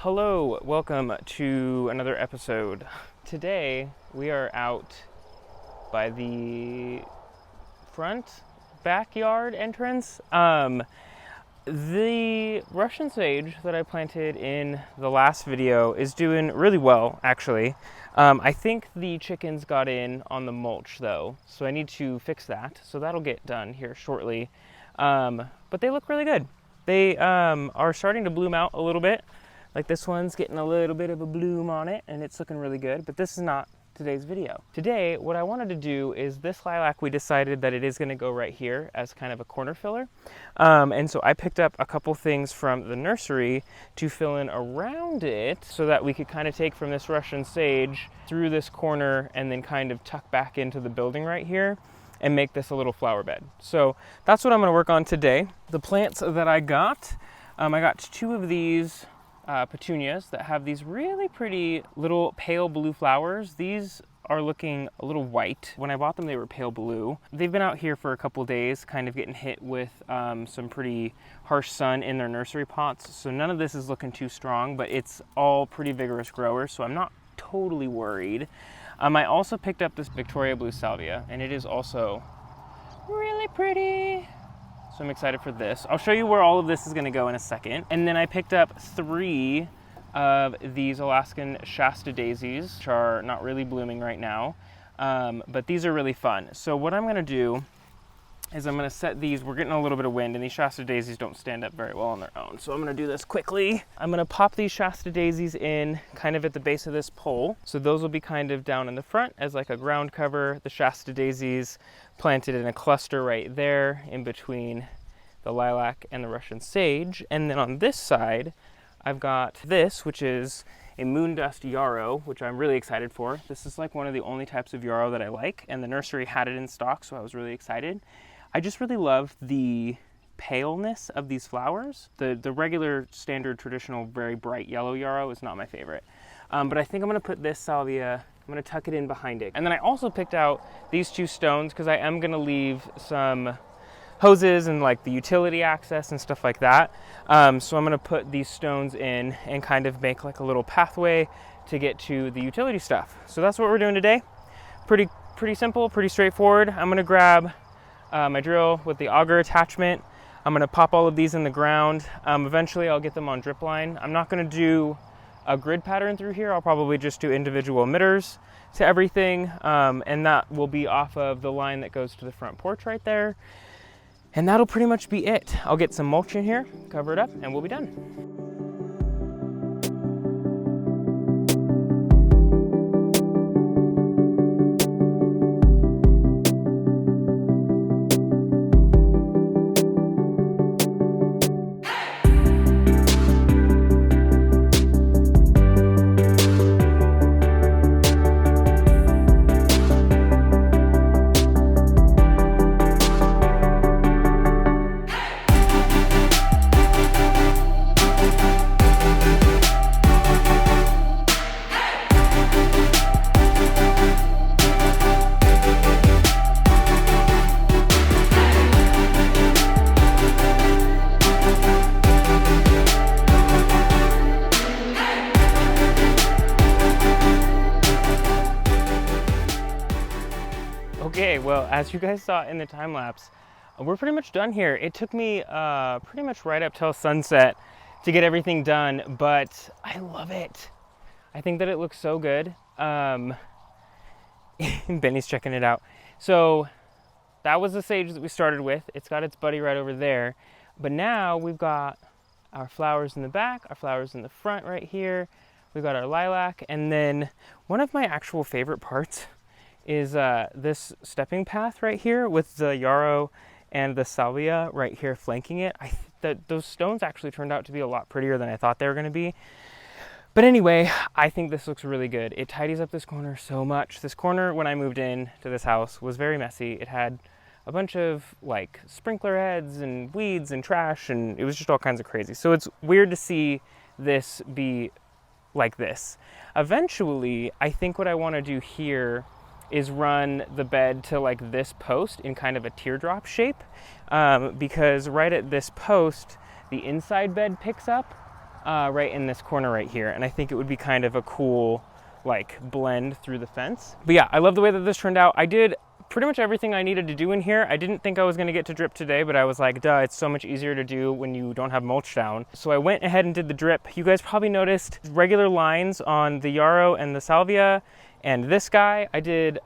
Hello, welcome to another episode. Today we are out by the front backyard entrance. The Russian sage that I planted in the last video is doing really well, actually. I think the chickens got in on the mulch though, so I need to fix that. So that'll get done here shortly. But they look really good. They are starting to bloom out a little bit. Like this one's getting a little bit of a bloom on it and it's looking really good, but this is not today's video. Today, what I wanted to do is this lilac, we decided that it is gonna go right here as kind of a corner filler. And so I picked up a couple things from the nursery to fill in around it so that we could kind of take from this Russian sage through this corner and then kind of tuck back into the building right here and make this a little flower bed. So that's what I'm gonna work on today. The plants that I got two of these petunias that have these really pretty little pale blue flowers. These are looking a little white. When I bought them, they were pale blue. They've been out here for a couple days, kind of getting hit with some pretty harsh sun in their nursery pots. So none of this is looking too strong, but it's all pretty vigorous growers, so I'm not totally worried. I also picked up this Victoria Blue Salvia, and it is also really pretty. So I'm excited for this. I'll show you where all of this is gonna go in a second. And then I picked up 3 of these Alaskan Shasta daisies, which are not really blooming right now, but these are really fun. So what I'm gonna do is I'm gonna set these, we're getting a little bit of wind and these Shasta daisies don't stand up very well on their own. So I'm gonna do this quickly. I'm gonna pop these Shasta daisies in kind of at the base of this pole. So those will be kind of down in the front as like a ground cover. The Shasta daisies planted in a cluster right there in between the lilac and the Russian sage. And then on this side, I've got this, which is a moon dust yarrow, which I'm really excited for. This is like one of the only types of yarrow that I like, and the nursery had it in stock, so I was really excited. I just really love the paleness of these flowers. The regular, standard, traditional, very bright yellow yarrow is not my favorite. But I think I'm gonna put this salvia, I'm gonna tuck it in behind it. And then I also picked out these 2 stones because I am gonna leave some hoses and like the utility access and stuff like that. So I'm gonna put these stones in and kind of make like a little pathway to get to the utility stuff. So that's what we're doing today. Pretty simple, pretty straightforward. I'm gonna grab my drill with the auger attachment. I'm gonna pop all of these in the ground. Eventually I'll get them on drip line. I'm not gonna do a grid pattern through here. I'll probably just do individual emitters to everything. And that will be off of the line that goes to the front porch right there. And that'll pretty much be it. I'll get some mulch in here, cover it up, and we'll be done. Okay, well, as you guys saw in the time lapse, we're pretty much done here. It took me pretty much right up till sunset to get everything done, but I love it. I think that it looks so good. Benny's checking it out. So that was the sage that we started with. It's got its buddy right over there. But now we've got our flowers in the back, our flowers in the front right here. We've got our lilac. And then one of my actual favorite parts is this stepping path right here with the yarrow and the salvia right here flanking it. Those stones actually turned out to be a lot prettier than I thought they were gonna be. But anyway, I think this looks really good. It tidies up this corner so much. This corner, when I moved in to this house, was very messy. It had a bunch of like sprinkler heads and weeds and trash, and it was just all kinds of crazy. So it's weird to see this be like this. Eventually, I think what I wanna do here is run the bed to like this post in kind of a teardrop shape, because right at this post, the inside bed picks up right in this corner right here. And I think it would be kind of a cool like blend through the fence. But yeah, I love the way that this turned out. I did pretty much everything I needed to do in here. I didn't think I was gonna get to drip today, but I was like, duh, it's so much easier to do when you don't have mulch down. So I went ahead and did the drip. You guys probably noticed regular lines on the yarrow and the salvia and this guy. I did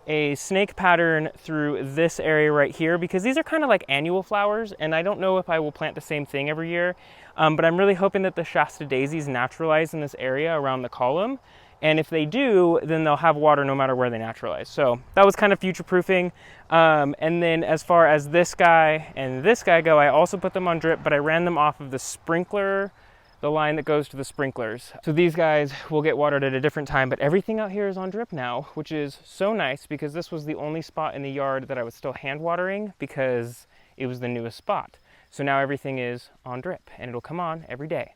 a snake pattern through this area right here because these are kind of like annual flowers, and I don't know if I will plant the same thing every year, but I'm really hoping that the Shasta daisies naturalize in this area around the column. And if they do, then they'll have water no matter where they naturalize. So that was kind of future-proofing. And then as far as this guy and this guy go, I also put them on drip, but I ran them off of the sprinkler, the line that goes to the sprinklers. So these guys will get watered at a different time, but everything out here is on drip now, which is so nice because this was the only spot in the yard that I was still hand watering because it was the newest spot. So now everything is on drip and it'll come on every day.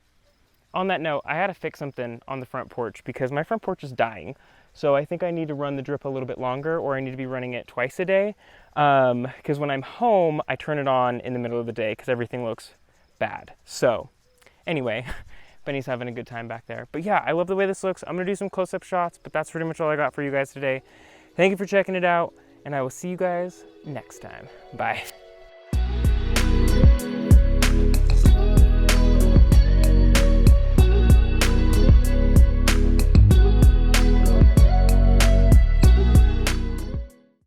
On that note, I had to fix something on the front porch because my front porch is dying. So I think I need to run the drip a little bit longer, or I need to be running it twice a day. Because when I'm home, I turn it on in the middle of the day because everything looks bad. So anyway, Benny's having a good time back there. But yeah, I love the way this looks. I'm gonna do some close-up shots, but that's pretty much all I got for you guys today. Thank you for checking it out, and I will see you guys next time. Bye.